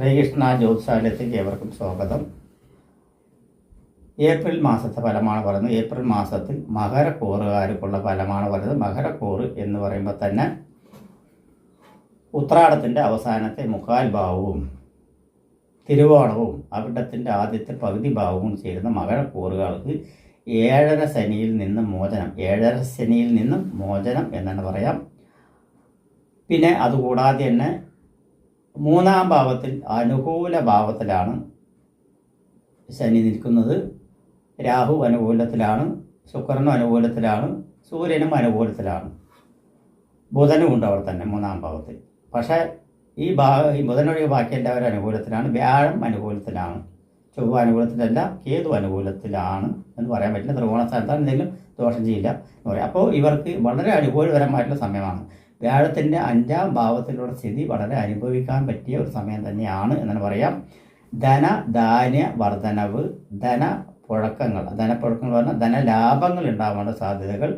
ശ്രീകൃഷ്ണ ജ്യോതിശാലയത്തിലേക്ക് ഏവർക്കും സ്വാഗതം. ഏപ്രിൽ മാസത്തെ ഫലമാണ് പറയുന്നത്. ഏപ്രിൽ മാസത്തിൽ മകരക്കൂറുകാർക്കുള്ള ഫലമാണ് പറയുന്നത്. മകരക്കൂറ് എന്ന് പറയുമ്പോൾ തന്നെ ഉത്രാടത്തിൻ്റെ അവസാനത്തെ മുക്കാൽ ഭാവവും തിരുവോണവും അവിടത്തിൻ്റെ ആദ്യത്തെ പകുതി ഭാവവും ചേരുന്ന മകരക്കൂറുകൾക്ക് ഏഴര ശനിയിൽ നിന്നും മോചനം എന്നാണ് പറയാം. പിന്നെ അതുകൂടാതെ തന്നെ മൂന്നാം ഭാവത്തിൽ അനുകൂല ഭാവത്തിലാണ് ശനി നിൽക്കുന്നത്. രാഹു അനുകൂലത്തിലാണ്, ശുക്രനും അനുകൂലത്തിലാണ്, സൂര്യനും അനുകൂലത്തിലാണ്, ബുധനും ഉണ്ട് അവിടെ തന്നെ മൂന്നാം ഭാവത്തിൽ. പക്ഷേ ഈ ബുധനൊഴികെ ബാക്കി എല്ലാവരും അനുകൂലത്തിലാണ്. വ്യാഴം അനുകൂലത്തിലാണ്, ചൊവ്വ അനുകൂലത്തിലല്ല, കേതു അനുകൂലത്തിലാണ് എന്ന് പറയാൻ പറ്റില്ല. ത്രികോണ സ്ഥാനത്താണ്, എന്തെങ്കിലും ദോഷം ചെയ്യില്ല എന്ന് പറയാം. അപ്പോൾ ഇവർക്ക് വളരെ അനുകൂലപരമായിട്ടുള്ള സമയമാണ്. വ്യാഴത്തിൻ്റെ 5ാം ഭാവത്തിലുള്ള സ്ഥിതി വളരെ അനുഭവിക്കാൻ പറ്റിയ ഒരു സമയം തന്നെയാണ് എന്നാണ് പറയാം. ധാന്യ വർധനവ്, ധനപ്പുഴക്കങ്ങൾ പറഞ്ഞാൽ ധനലാഭങ്ങൾ ഉണ്ടാവാനുള്ള സാധ്യതകൾ,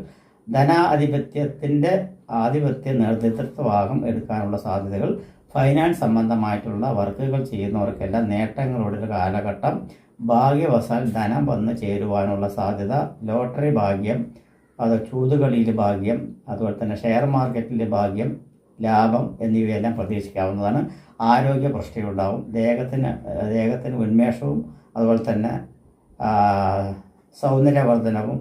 ആധിപത്യ നേതൃത്വഭാഗം എടുക്കാനുള്ള സാധ്യതകൾ, ഫൈനാൻസ് സംബന്ധമായിട്ടുള്ള വർക്കുകൾ ചെയ്യുന്നവർക്കെല്ലാം നേട്ടങ്ങളുടെ ഒരു കാലഘട്ടം, ഭാഗ്യവശാൽ ധനം വന്ന് ചേരുവാനുള്ള സാധ്യത, ലോട്ടറി ഭാഗ്യം, അത് ചൂതുകളിയിൽ ഭാഗ്യം, അതുപോലെ തന്നെ ഷെയർ മാർക്കറ്റിലെ ഭാഗ്യം, ലാഭം എന്നിവയെല്ലാം പ്രതീക്ഷിക്കാവുന്നതാണ്. ആരോഗ്യ പ്രശ്നമുണ്ടാവും, ദേഹത്തിന് ഉന്മേഷവും അതുപോലെ തന്നെ സൗന്ദര്യവർദ്ധനവും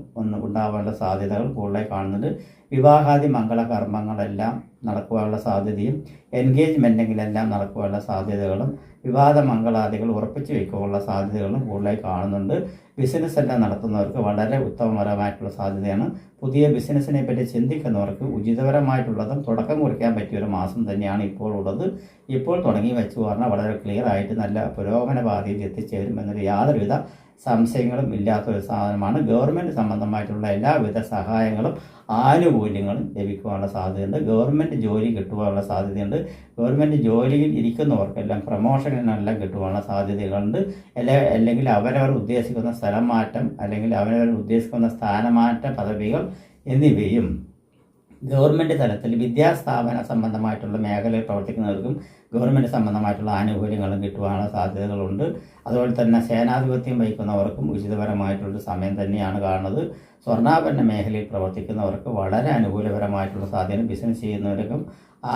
ഉണ്ടാവാനുള്ള സാധ്യതകൾ കൂടുതലായി കാണുന്നുണ്ട്. വിവാഹാദി മംഗളകർമ്മങ്ങളെല്ലാം നടക്കുവാനുള്ള സാധ്യതയും എൻഗേജ്മെൻറ്റെങ്കിലെല്ലാം നടക്കുവാനുള്ള സാധ്യതകളും വിവാദ മംഗളാദികൾ ഉറപ്പിച്ചു വയ്ക്കുവാനുള്ള സാധ്യതകളും കൂടുതലായി കാണുന്നുണ്ട്. ബിസിനസ് എല്ലാം നടത്തുന്നവർക്ക് വളരെ ഉത്തമപരമായിട്ടുള്ള സാധ്യതയാണ്. പുതിയ ബിസിനസ്സിനെ പറ്റി ചിന്തിക്കുന്നവർക്ക് ഉചിതപരമായിട്ടുള്ളതും തുടക്കം കുറിക്കാൻ പറ്റിയൊരു മാസം തന്നെയാണ് ഇപ്പോൾ ഉള്ളത്. ഇപ്പോൾ തുടങ്ങി വെച്ചു പറഞ്ഞാൽ വളരെ ക്ലിയർ ആയിട്ട് നല്ല പുരോഗമന പാതയിൽ എത്തിച്ചേരും എന്നൊരു യാതൊരുവിധ സംശയങ്ങളും ഇല്ലാത്തൊരു സാധനമാണ്. ഗവൺമെൻറ് സംബന്ധമായിട്ടുള്ള എല്ലാവിധ സഹായങ്ങളും ആനുകൂല്യങ്ങളും ലഭിക്കുവാനുള്ള സാധ്യതയുണ്ട്. ഗവൺമെൻറ് ജോലി കിട്ടുവാനുള്ള സാധ്യതയുണ്ട്. ഗവൺമെൻറ് ജോലിയിൽ ഇരിക്കുന്നവർക്കെല്ലാം പ്രമോഷനെല്ലാം കിട്ടുവാനുള്ള സാധ്യതകളുണ്ട്. അല്ലെങ്കിൽ അവരവർ ഉദ്ദേശിക്കുന്ന സ്ഥലം മാറ്റം, അല്ലെങ്കിൽ അവരവർ ഉദ്ദേശിക്കുന്ന സ്ഥാനമാറ്റ പദവികൾ എന്നിവയും ഗവൺമെൻറ് തലത്തിൽ വിദ്യാസ്ഥാപന സംബന്ധമായിട്ടുള്ള മേഖലയിൽ പ്രവർത്തിക്കുന്നവർക്കും ഗവൺമെൻറ് സംബന്ധമായിട്ടുള്ള ആനുകൂല്യങ്ങളും കിട്ടുവാനുള്ള സാധ്യതകളുണ്ട്. അതുപോലെ തന്നെ സേനാധിപത്യം വഹിക്കുന്നവർക്കും ഉചിതപരമായിട്ടുള്ള സമയം തന്നെയാണ് കാണുന്നത്. സ്വർണ്ണാഭരണ മേഖലയിൽ പ്രവർത്തിക്കുന്നവർക്ക് വളരെ അനുകൂലപരമായിട്ടുള്ള സാധ്യത, ബിസിനസ് ചെയ്യുന്നവർക്കും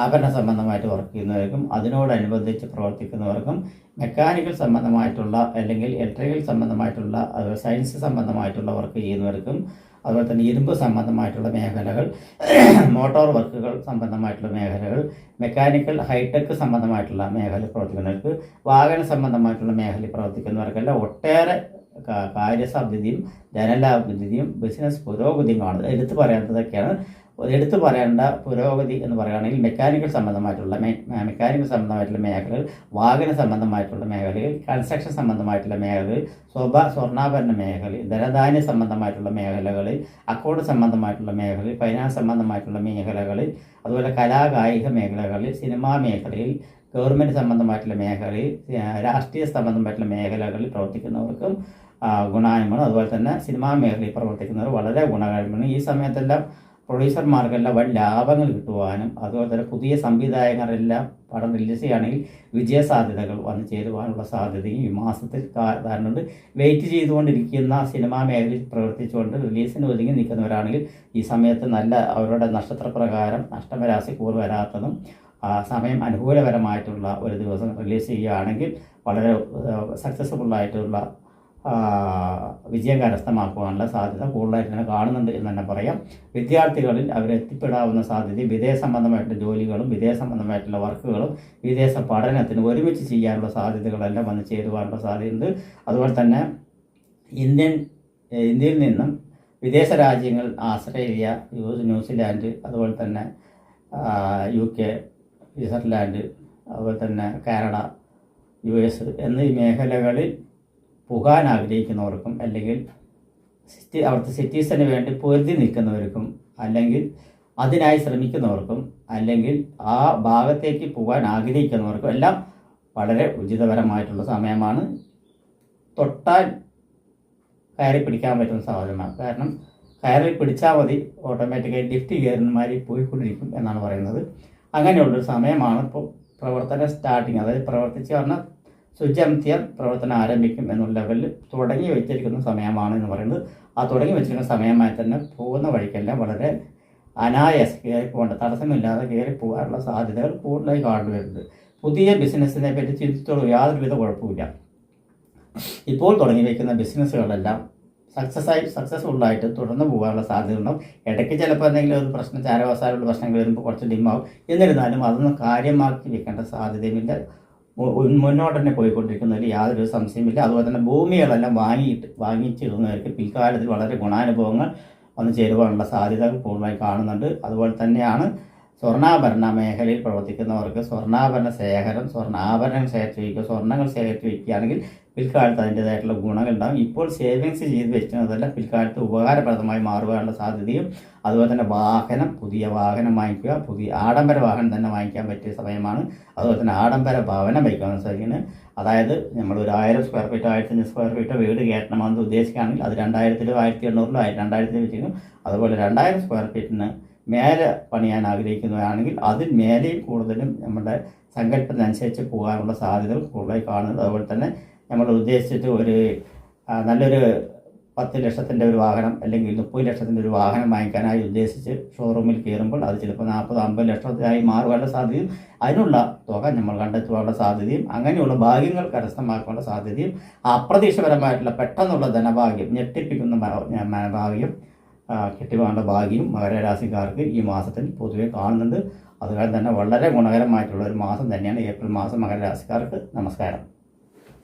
ആഭരണ സംബന്ധമായിട്ട് വർക്ക് ചെയ്യുന്നവർക്കും അതിനോടനുബന്ധിച്ച് പ്രവർത്തിക്കുന്നവർക്കും മെക്കാനിക്കൽ സംബന്ധമായിട്ടുള്ള അല്ലെങ്കിൽ ഇലക്ട്രിക്കൽ സംബന്ധമായിട്ടുള്ള സയൻസ് സംബന്ധമായിട്ടുള്ള വർക്ക് ചെയ്യുന്നവർക്കും അതുപോലെ തന്നെ ഇരുമ്പ് സംബന്ധമായിട്ടുള്ള മേഖലകൾ, മോട്ടോർ വർക്കുകൾ സംബന്ധമായിട്ടുള്ള മേഖലകൾ, മെക്കാനിക്കൽ ഹൈടെക് സംബന്ധമായിട്ടുള്ള മേഖലയിൽ പ്രവർത്തിക്കുന്നവർക്ക്, വാഹന സംബന്ധമായിട്ടുള്ള മേഖലയിൽ പ്രവർത്തിക്കുന്നവർക്കെല്ലാം ഒട്ടേറെ കാര്യസാധ്യതയും ധനലാഭ്യതയും ബിസിനസ് പുരോഗതിയും കാണുന്നത്. എടുത്തു പറയേണ്ട പുരോഗതി എന്ന് പറയുകയാണെങ്കിൽ മെക്കാനിക്കൽ സംബന്ധമായിട്ടുള്ള മേഖലകൾ, വാഹന സംബന്ധമായിട്ടുള്ള മേഖലകൾ, കൺസ്ട്രക്ഷൻ സംബന്ധമായിട്ടുള്ള മേഖലകൾ, സ്വർണ്ണാഭരണ മേഖലയിൽ, ധനധാന്യ സംബന്ധമായിട്ടുള്ള മേഖലകളിൽ, അക്കൗണ്ട് സംബന്ധമായിട്ടുള്ള മേഖലയിൽ, ഫൈനാൻസ് സംബന്ധമായിട്ടുള്ള മേഖലകളിൽ, അതുപോലെ കലാകായിക മേഖലകളിൽ, സിനിമാ മേഖലയിൽ, ഗവൺമെൻറ് സംബന്ധമായിട്ടുള്ള മേഖലയിൽ, രാഷ്ട്രീയ സംബന്ധമായിട്ടുള്ള മേഖലകളിൽ പ്രവർത്തിക്കുന്നവർക്കും ഗുണകരമാണ്. അതുപോലെ തന്നെ സിനിമാ മേഖലയിൽ പ്രവർത്തിക്കുന്നവർ വളരെ ഗുണകരമാണ്. ഈ സമയത്തെല്ലാം പ്രൊഡ്യൂസർമാർക്കെല്ലാം വൻ ലാഭങ്ങൾ കിട്ടുവാനും അതുപോലെ തന്നെ പുതിയ സംവിധായകരെല്ലാം പടം റിലീസ് ചെയ്യുകയാണെങ്കിൽ വിജയസാധ്യതകൾ വന്നു ചേരുവാനുള്ള സാധ്യതയും ഈ മാസത്തിൽ ധാരണയുണ്ട്. വെയിറ്റ് ചെയ്തുകൊണ്ടിരിക്കുന്ന സിനിമാ മേഖലയിൽ പ്രവർത്തിച്ചുകൊണ്ട് റിലീസിന് ഒതുങ്ങി നിൽക്കുന്നവരാണെങ്കിൽ ഈ സമയത്ത് നല്ല അവരുടെ നക്ഷത്രപ്രകാരം അഷ്ടമരാശി കൂറ് വരാത്തതും സമയം അനുകൂലപരമായിട്ടുള്ള ഒരു ദിവസം റിലീസ് ചെയ്യുകയാണെങ്കിൽ വളരെ സക്സസ്ഫുള്ളായിട്ടുള്ള വിജയം കരസ്ഥമാക്കുവാനുള്ള സാധ്യത കൂടുതലായിട്ട് തന്നെ കാണുന്നുണ്ട് എന്ന് തന്നെ പറയാം. വിദ്യാർത്ഥികളിൽ അവരെത്തിപ്പെടാവുന്ന സാധ്യത വിദേശ സംബന്ധമായിട്ടുള്ള ജോലികളും വിദേശ സംബന്ധമായിട്ടുള്ള വർക്കുകളും വിദേശ പഠനത്തിന് ഒരുമിച്ച് ചെയ്യാനുള്ള സാധ്യതകളെല്ലാം വന്ന് ചേരുവാനുള്ള സാധ്യതയുണ്ട്. അതുപോലെ തന്നെ ഇന്ത്യയിൽ നിന്നും വിദേശ രാജ്യങ്ങൾ ആസ്ട്രേലിയ, ന്യൂസിലാൻഡ്, അതുപോലെ തന്നെ UK, സ്വിറ്റ്സർലാൻഡ്, അതുപോലെ തന്നെ കാനഡ, US എന്നീ മേഖലകളിൽ പോകാൻ ആഗ്രഹിക്കുന്നവർക്കും അല്ലെങ്കിൽ അവിടുത്തെ സിറ്റീസിന് വേണ്ടി പൊരുതി നിൽക്കുന്നവർക്കും അല്ലെങ്കിൽ അതിനായി ശ്രമിക്കുന്നവർക്കും അല്ലെങ്കിൽ ആ ഭാഗത്തേക്ക് പോകാൻ ആഗ്രഹിക്കുന്നവർക്കും എല്ലാം വളരെ ഉചിതപരമായിട്ടുള്ള സമയമാണ്. തൊട്ടാൽ കയറി പിടിക്കാൻ പറ്റുന്ന സാഹചര്യമാണ്. കാരണം കയറി പിടിച്ചാൽ മതി, ഓട്ടോമാറ്റിക്കായി ലിഫ്റ്റ് കയറുന്നമാതിരി പോയിക്കൊണ്ടിരിക്കും എന്നാണ് പറയുന്നത്. അങ്ങനെയുള്ളൊരു സമയമാണ് ഇപ്പോൾ പ്രവർത്തന സ്റ്റാർട്ടിങ്, അതായത് പ്രവർത്തിച്ച് പറഞ്ഞാൽ സുജംത്യം പ്രവർത്തനം ആരംഭിക്കും എന്നുള്ള ലെവലിൽ തുടങ്ങി വെച്ചിരിക്കുന്ന സമയമാണ് എന്ന് പറയുന്നത്. ആ തുടങ്ങി വെച്ചിരിക്കുന്ന സമയമായി തന്നെ പോകുന്ന വഴിക്കെല്ലാം വളരെ അനായാസം കയറി പോകേണ്ട, തടസ്സമില്ലാതെ കയറി പോകാനുള്ള സാധ്യതകൾ കൂടുതലായി കണ്ടുവരുന്നുണ്ട്. പുതിയ ബിസിനസ്സിനെ പറ്റി ചിന്തിച്ചോളൂ, യാതൊരുവിധ കുഴപ്പമില്ല. ഇപ്പോൾ തുടങ്ങി വയ്ക്കുന്ന ബിസിനസ്സുകളെല്ലാം സക്സസ്ഫുള്ളായിട്ട് തുടർന്ന് പോകാനുള്ള സാധ്യത ഉണ്ടാവും. ഇടയ്ക്ക് ചിലപ്പോൾ എന്തെങ്കിലും ഒരു പ്രശ്നം, ചാരവാസാലുള്ള പ്രശ്നങ്ങൾ വരുമ്പോൾ കുറച്ച് ഡിമ്മാവും. എന്നിരുന്നാലും അതൊന്നും കാര്യമാക്കി വെക്കേണ്ട സാധ്യതയുമില്ല. മുന്നോട്ട് തന്നെ പോയിക്കൊണ്ടിരിക്കുന്നതിൽ യാതൊരു സംശയമില്ല. അതുപോലെ തന്നെ ഭൂമികളെല്ലാം വാങ്ങിച്ചിരുന്നവർക്ക് പിൽക്കാലത്തിൽ വളരെ ഗുണാനുഭവങ്ങൾ വന്നു ചേരുവാനുള്ള സാധ്യതകൾ പൂർണ്ണമായി കാണുന്നുണ്ട്. അതുപോലെ തന്നെയാണ് സ്വർണ്ണാഭരണ മേഖലയിൽ പ്രവർത്തിക്കുന്നവർക്ക് സ്വർണ്ണാഭരണ ശേഖരം, സ്വർണ്ണാഭരണം ശേഖരിച്ച് വയ്ക്കുക, സ്വർണ്ണങ്ങൾ ശേഖരിച്ച് വയ്ക്കുകയാണെങ്കിൽ പിൽക്കാലത്ത് അതിൻ്റേതായിട്ടുള്ള ഗുണങ്ങൾ ഉണ്ടാകും. ഇപ്പോൾ സേവിങ്സ് ചെയ്ത് വെക്കുന്നതെല്ലാം പിൽക്കാലത്ത് ഉപകാരപ്രദമായി മാറുവാനുള്ള സാധ്യതയും, അതുപോലെ തന്നെ പുതിയ വാഹനം വാങ്ങിക്കുക, പുതിയ ആഡംബര വാഹനം തന്നെ വാങ്ങിക്കാൻ പറ്റിയ സമയമാണ്. അതുപോലെ തന്നെ ആഡംബര ഭവനം വയ്ക്കാമെന്ന് സാധിക്കുന്നത്. അതായത് നമ്മൾ ഒരു 1000 സ്ക്വയർ ഫീറ്റോ 1500 സ്ക്വയർ ഫീറ്റോ വീട് കയറ്റണമെന്ന് ഉദ്ദേശിക്കുകയാണെങ്കിൽ അത് 2000-ലോ 1800-ലോ 2000-ൽ വെച്ചിരിക്കും. അതുപോലെ 2000 സ്ക്വയർ ഫീറ്റിന് മേലെ പണിയാൻ ആഗ്രഹിക്കുന്നതാണെങ്കിൽ അതിൽ മേലെയും കൂടുതലും നമ്മുടെ സങ്കല്പത്തിനനുസരിച്ച് പോകാനുള്ള സാധ്യതകൾ കൂടുതലായി കാണുന്നത്. അതുപോലെ തന്നെ നമ്മൾ ഉദ്ദേശിച്ചിട്ട് ഒരു നല്ലൊരു 10 ലക്ഷത്തിൻ്റെ ഒരു വാഹനം അല്ലെങ്കിൽ 30 ലക്ഷത്തിൻ്റെ ഒരു വാഹനം വാങ്ങിക്കാനായി ഉദ്ദേശിച്ച് ഷോറൂമിൽ കയറുമ്പോൾ അത് ചിലപ്പോൾ 40-50 ലക്ഷത്തിനായി മാറുവാനുള്ള സാധ്യതയും, അതിനുള്ള തുക നമ്മൾ കണ്ടെത്തുവാനുള്ള സാധ്യതയും, അങ്ങനെയുള്ള ഭാഗ്യങ്ങൾ കരസ്ഥമാക്കാനുള്ള സാധ്യതയും, അപ്രതീക്ഷിതപരമായിട്ടുള്ള പെട്ടെന്നുള്ള ധനഭാഗ്യം, ഞെട്ടിപ്പിക്കുന്ന ഭാഗ്യം കിട്ടുവാനുള്ള ഭാഗ്യവും മകരരാശിക്കാർക്ക് ഈ മാസത്തിൽ പൊതുവെ കാണുന്നുണ്ട്. അതുകൊണ്ട് തന്നെ വളരെ ഗുണകരമായിട്ടുള്ള ഒരു മാസം തന്നെയാണ് ഏപ്രിൽ മാസം മകരരാശിക്കാർക്ക്. നമസ്കാരം.